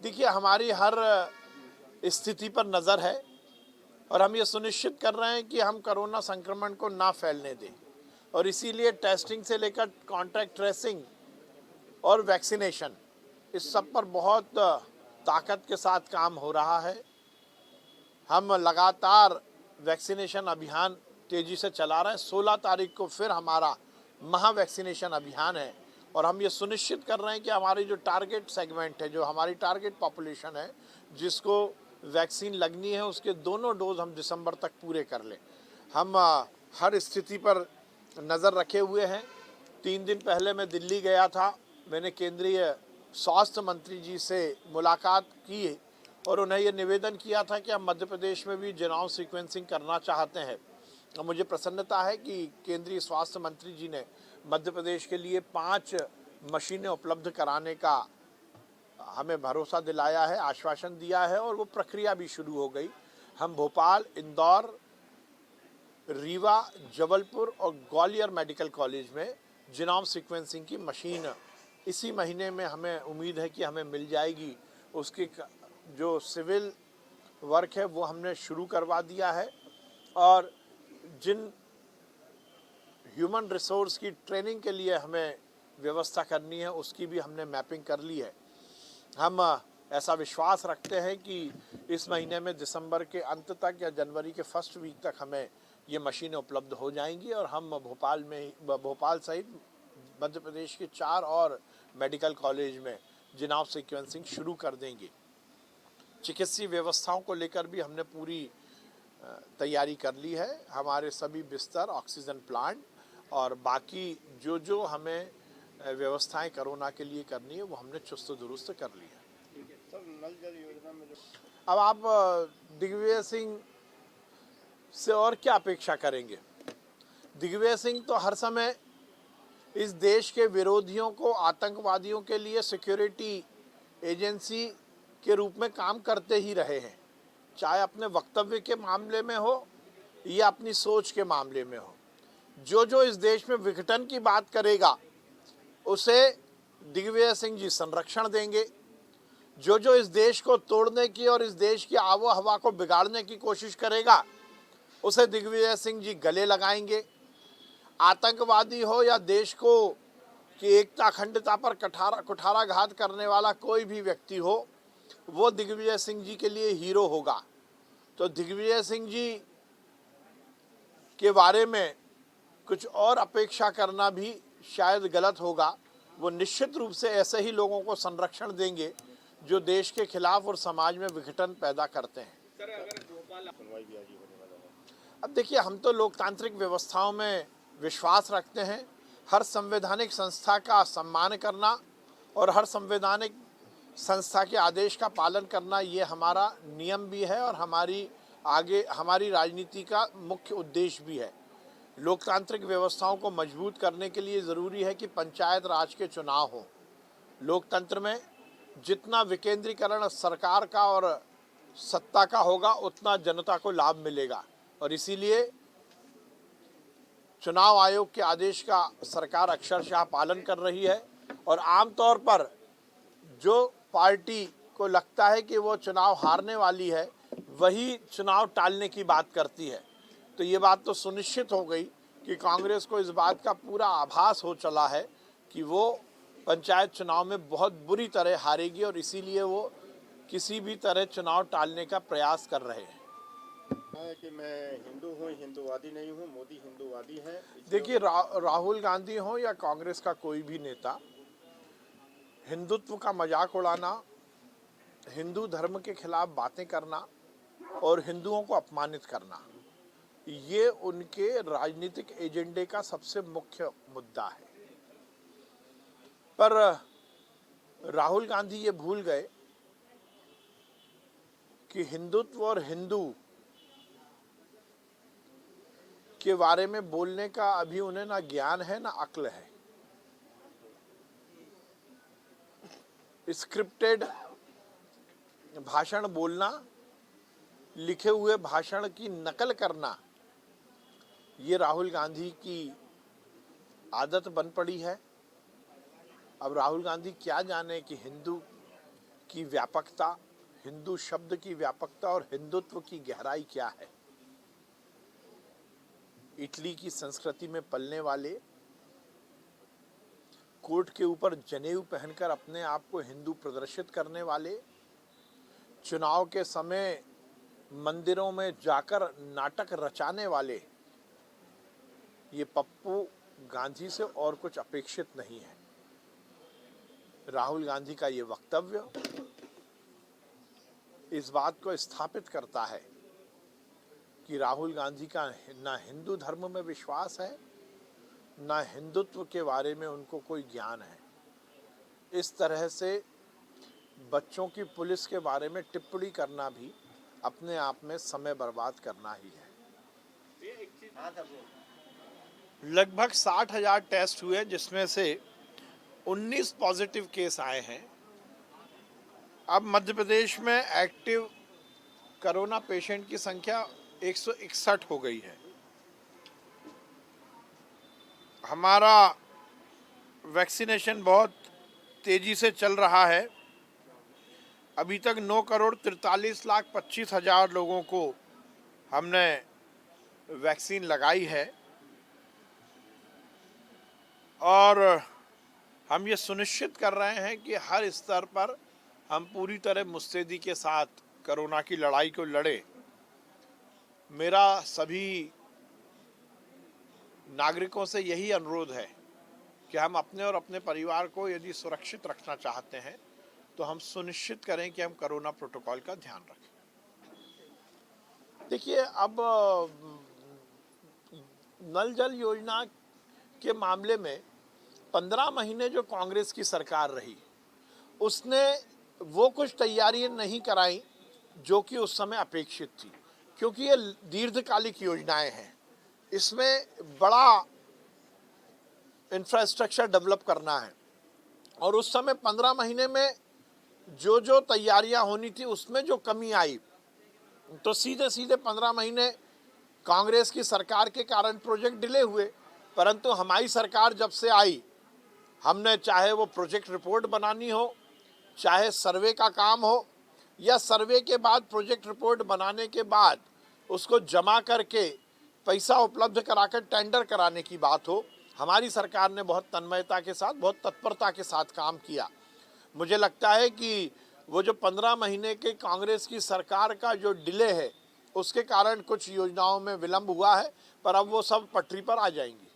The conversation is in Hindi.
देखिए, हमारी हर स्थिति पर नज़र है और हम ये सुनिश्चित कर रहे हैं कि हम कोरोना संक्रमण को ना फैलने दें, और इसीलिए टेस्टिंग से लेकर कॉन्टैक्ट ट्रेसिंग और वैक्सीनेशन, इस सब पर बहुत ताकत के साथ काम हो रहा है। हम लगातार वैक्सीनेशन अभियान तेज़ी से चला रहे हैं। 16 तारीख को फिर हमारा महा वैक्सीनेशन अभियान है और हम ये सुनिश्चित कर रहे हैं कि हमारी जो टारगेट सेगमेंट है, जो हमारी टारगेट पॉपुलेशन है जिसको वैक्सीन लगनी है, उसके दोनों डोज हम दिसंबर तक पूरे कर लें। हम हर स्थिति पर नज़र रखे हुए हैं। 3 दिन पहले मैं दिल्ली गया था। मैंने केंद्रीय स्वास्थ्य मंत्री जी से मुलाकात की और उन्हें ये निवेदन किया था कि हम मध्य प्रदेश में भी जीनोम सीक्वेंसिंग करना चाहते हैं। और मुझे प्रसन्नता है कि केंद्रीय स्वास्थ्य मंत्री जी ने मध्य प्रदेश के लिए 5 मशीनें उपलब्ध कराने का हमें भरोसा दिलाया है, आश्वासन दिया है, और वो प्रक्रिया भी शुरू हो गई। हम भोपाल, इंदौर, रीवा, जबलपुर और ग्वालियर मेडिकल कॉलेज में जीनोम सीक्वेंसिंग की मशीन इसी महीने में हमें उम्मीद है कि हमें मिल जाएगी। उसकी जो सिविल वर्क है वो हमने शुरू करवा दिया है, और जिन ह्यूमन रिसोर्स की ट्रेनिंग के लिए हमें व्यवस्था करनी है उसकी भी हमने मैपिंग कर ली है। हम ऐसा विश्वास रखते हैं कि इस महीने में दिसंबर के अंत तक या जनवरी के फर्स्ट वीक तक हमें ये मशीनें उपलब्ध हो जाएंगी और हम भोपाल सहित मध्य प्रदेश के 4 और मेडिकल कॉलेज में जीनोम सीक्वेंसिंग शुरू कर देंगे। चिकित्सीय व्यवस्थाओं को लेकर भी हमने पूरी तैयारी कर ली है। हमारे सभी बिस्तर, ऑक्सीजन प्लांट और बाकी जो हमें व्यवस्थाएं कोरोना के लिए करनी है वो हमने चुस्त दुरुस्त कर ली है। सर, नल जल योजना में जो अब आप दिग्विजय सिंह से और क्या अपेक्षा करेंगे? दिग्विजय सिंह तो हर समय इस देश के विरोधियों को, आतंकवादियों के लिए सिक्योरिटी एजेंसी के रूप में काम करते ही रहे हैं, चाहे अपने वक्तव्य के मामले में हो या अपनी सोच के मामले में हो। जो इस देश में विघटन की बात करेगा उसे दिग्विजय सिंह जी संरक्षण देंगे। जो इस देश को तोड़ने की और इस देश की आबो हवा को बिगाड़ने की कोशिश करेगा उसे दिग्विजय सिंह जी गले लगाएंगे। आतंकवादी हो या देश को की एकता अखंडता पर कुठाराघात करने वाला कोई भी व्यक्ति हो, वो दिग्विजय सिंह जी के लिए हीरो होगा। तो दिग्विजय सिंह जी के बारे में कुछ और अपेक्षा करना भी शायद गलत होगा। वो निश्चित रूप से ऐसे ही लोगों को संरक्षण देंगे जो देश के खिलाफ और समाज में विघटन पैदा करते हैं। सुनवाई भी आज ही होने वाला है। अब देखिए, हम तो लोकतांत्रिक व्यवस्थाओं में विश्वास रखते हैं। हर संवैधानिक संस्था का सम्मान करना और हर संवैधानिक संस्था के आदेश का पालन करना ये हमारा नियम भी है और हमारी राजनीति का मुख्य उद्देश्य भी है। लोकतांत्रिक व्यवस्थाओं को मजबूत करने के लिए ज़रूरी है कि पंचायत राज के चुनाव हों। लोकतंत्र में जितना विकेंद्रीकरण सरकार का और सत्ता का होगा उतना जनता को लाभ मिलेगा, और इसीलिए चुनाव आयोग के आदेश का सरकार अक्षरशः पालन कर रही है। और आमतौर पर जो पार्टी को लगता है कि वो चुनाव हारने वाली है वही चुनाव टालने की बात करती है। तो ये बात तो सुनिश्चित हो गई कि कांग्रेस को इस बात का पूरा आभास हो चला है कि वो पंचायत चुनाव में बहुत बुरी तरह हारेगी, और इसीलिए वो किसी भी तरह चुनाव टालने का प्रयास कर रहे हैं। है कि मैं हिंदू हूँ, हिंदूवादी नहीं हूँ, मोदी हिंदूवादी है। देखिए, राहुल गांधी हो या कांग्रेस का कोई भी नेता, हिंदुत्व का मजाक उड़ाना, हिंदू धर्म के खिलाफ बातें करना और हिंदुओं को अपमानित करना, ये उनके राजनीतिक एजेंडे का सबसे मुख्य मुद्दा है। पर राहुल गांधी ये भूल गए कि हिंदुत्व और हिंदू के बारे में बोलने का अभी उन्हें ना ज्ञान है ना अक्ल है। स्क्रिप्टेड भाषण बोलना, लिखे हुए भाषण की नकल करना, ये राहुल गांधी की आदत बन पड़ी है। अब राहुल गांधी क्या जाने कि हिंदू की व्यापकता, हिंदू शब्द की व्यापकता और हिंदुत्व की गहराई क्या है। इटली की संस्कृति में पलने वाले, कोट के ऊपर जनेऊ पहनकर अपने आप को हिंदू प्रदर्शित करने वाले, चुनाव के समय मंदिरों में जाकर नाटक रचाने वाले, ये पप्पू गांधी से और कुछ अपेक्षित नहीं है। राहुल गांधी का ये वक्तव्य इस बात को स्थापित करता है कि राहुल गांधी का ना हिंदू धर्म में विश्वास है, ना हिंदुत्व के बारे में उनको कोई ज्ञान है। इस तरह से बच्चों की पुलिस के बारे में टिप्पणी करना भी अपने आप में समय बर्बाद करना ही है। लगभग 60,000 टेस्ट हुए, जिसमें से 19 पॉजिटिव केस आए हैं। अब मध्य प्रदेश में एक्टिव कोरोना पेशेंट की संख्या 161 हो गई है। हमारा वैक्सीनेशन बहुत तेजी से चल रहा है। अभी तक 9,43,25,000 लोगों को हमने वैक्सीन लगाई है और हम ये सुनिश्चित कर रहे हैं कि हर स्तर पर हम पूरी तरह मुस्तैदी के साथ कोरोना की लड़ाई को लड़े। मेरा सभी नागरिकों से यही अनुरोध है कि हम अपने और अपने परिवार को यदि सुरक्षित रखना चाहते हैं तो हम सुनिश्चित करें कि हम कोरोना प्रोटोकॉल का ध्यान रखें। देखिए, अब नल जल योजना के मामले में 15 महीने जो कांग्रेस की सरकार रही, उसने वो कुछ तैयारियां नहीं कराई जो कि उस समय अपेक्षित थी, क्योंकि ये दीर्घकालिक योजनाएं हैं। इसमें बड़ा इंफ्रास्ट्रक्चर डेवलप करना है और उस समय 15 महीने में जो जो तैयारियां होनी थी उसमें जो कमी आई, तो सीधे सीधे 15 महीने कांग्रेस की सरकार के कारण प्रोजेक्ट डिले हुए। परंतु हमारी सरकार जब से आई, हमने चाहे वो प्रोजेक्ट रिपोर्ट बनानी हो, चाहे सर्वे का काम हो, या सर्वे के बाद प्रोजेक्ट रिपोर्ट बनाने के बाद उसको जमा करके पैसा उपलब्ध कराकर टेंडर कराने की बात हो, हमारी सरकार ने बहुत तन्मयता के साथ, बहुत तत्परता के साथ काम किया। मुझे लगता है कि वो जो 15 महीने के कांग्रेस की सरकार का जो डिले है, उसके कारण कुछ योजनाओं में विलंब हुआ है, पर अब वो सब पटरी पर आ जाएंगी।